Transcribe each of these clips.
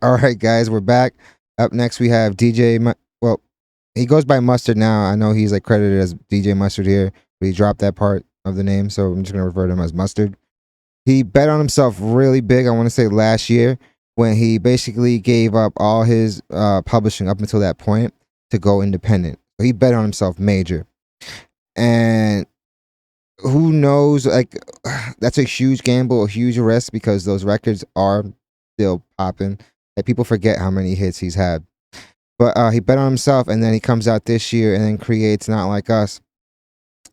All right, guys, we're back. Up next, we have DJ. Well, he goes by Mustard now. I know he's like credited as DJ Mustard here, but he dropped that part of the name, so I'm just gonna refer to him as Mustard. He bet on himself really big. I want to say last year when he basically gave up all his publishing up until that point to go independent. So he bet on himself major, and who knows? Like, that's a huge gamble, a huge risk because those records are still popping. Like, people forget how many hits he's had. But he bet on himself, and then he comes out this year and then creates Not Like Us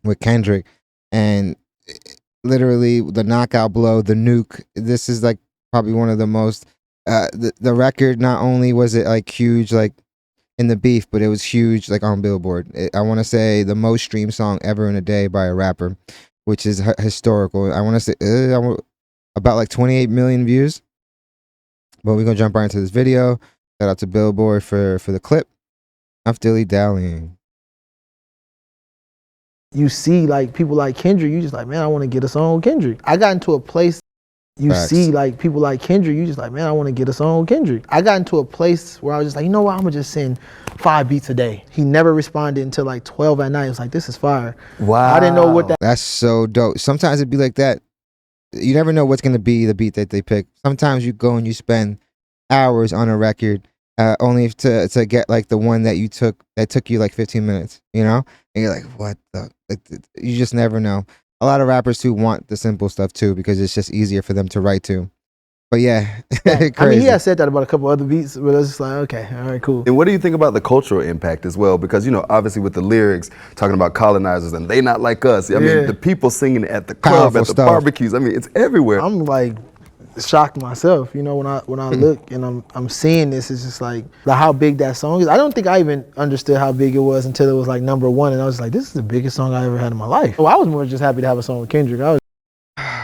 with Kendrick, and literally the knockout blow, the nuke. This is like probably one of the most. The record, not only was it like huge, like in the beef, but it was huge like on Billboard. I want to say the most streamed song ever in a day by a rapper, which is historical. I want to say about like 28 million views. But we're gonna jump right into this video. Shout out to Billboard for the clip. Enough dilly dallying. You see like people like Kendrick, you just like, man, I want to get a song with Kendrick. I got into a place. You Facts. see like people like Kendrick, you just like, man, I want to get a song with Kendrick. I got into a place where I was just like, you know what, I'm gonna just send 5 beats a day. He never responded until like 12 at night. It was like, this is fire. Wow. I didn't know what that. That's so dope. Sometimes it'd be like that. You never know what's gonna be the beat that they pick. Sometimes you go and you spend hours on a record, only to get like the one that took you like 15 minutes, you know? And you're like, what the? You just never know. A lot of rappers too want the simple stuff too because it's just easier for them to write to. But yeah, I mean, he has said that about a couple other beats, but I was just like, okay, all right, cool. And what do you think about the cultural impact as well? Because, you know, obviously with the lyrics talking about colonizers and they not like us. I mean, the people singing at the club, Powerful at the stuff. barbecues. I mean, it's everywhere. I'm like shocked myself, you know, when I look and I'm seeing this, it's just like how big that song is. I don't think I even understood how big it was until it was like #1, and I was like, this is the biggest song I ever had in my life. Well, I was more just happy to have a song with Kendrick. I was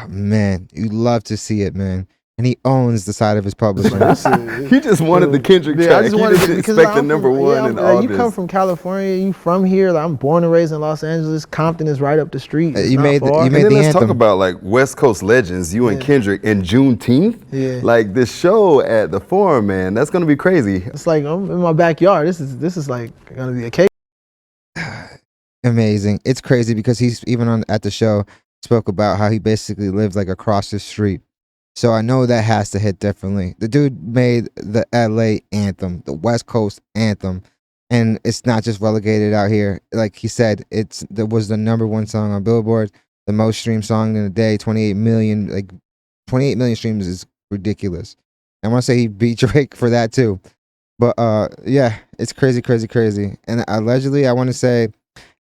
man, you love to see it, man. And he owns the side of his publishing. He just wanted the Kendrick track. I just wanted he didn't expect the #1 and all you this. come from California, you from here. Like, I'm born and raised in Los Angeles. Compton is right up the street. You made the And then anthem. let's talk about like West Coast legends, you and Kendrick, and Juneteenth. Yeah. Like this show at the Forum, man, that's gonna be crazy. It's like I'm in my backyard. This is like gonna be a cake. Amazing. It's crazy because he's even at the show spoke about how he basically lives like across the street. So I know that has to hit differently. The dude made the LA anthem, the West Coast anthem, and it's not just relegated out here. Like he said, it was the #1 song on Billboard, the most streamed song in a day, 28 million. Like 28 million streams is ridiculous. I want to say he beat Drake for that too. But yeah, it's crazy, crazy, crazy. And allegedly, I want to say,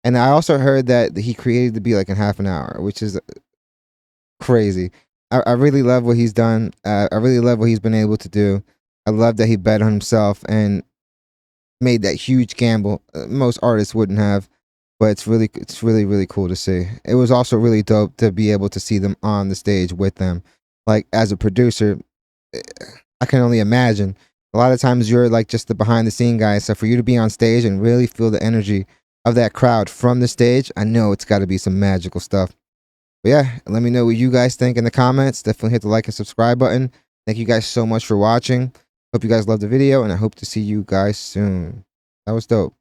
and I also heard that he created the beat like in half an hour, which is crazy. I really love what he's done. I really love what he's been able to do. I love that he bet on himself and made that huge gamble. Most artists wouldn't have, but it's really, really cool to see. It was also really dope to be able to see them on the stage with them. Like as a producer, I can only imagine. A lot of times you're like just the behind the scene guy. So for you to be on stage and really feel the energy of that crowd from the stage, I know it's got to be some magical stuff. But yeah, let me know what you guys think in the comments. Definitely hit the like and subscribe button. Thank you guys so much for watching. Hope you guys loved the video, and I hope to see you guys soon. That was dope.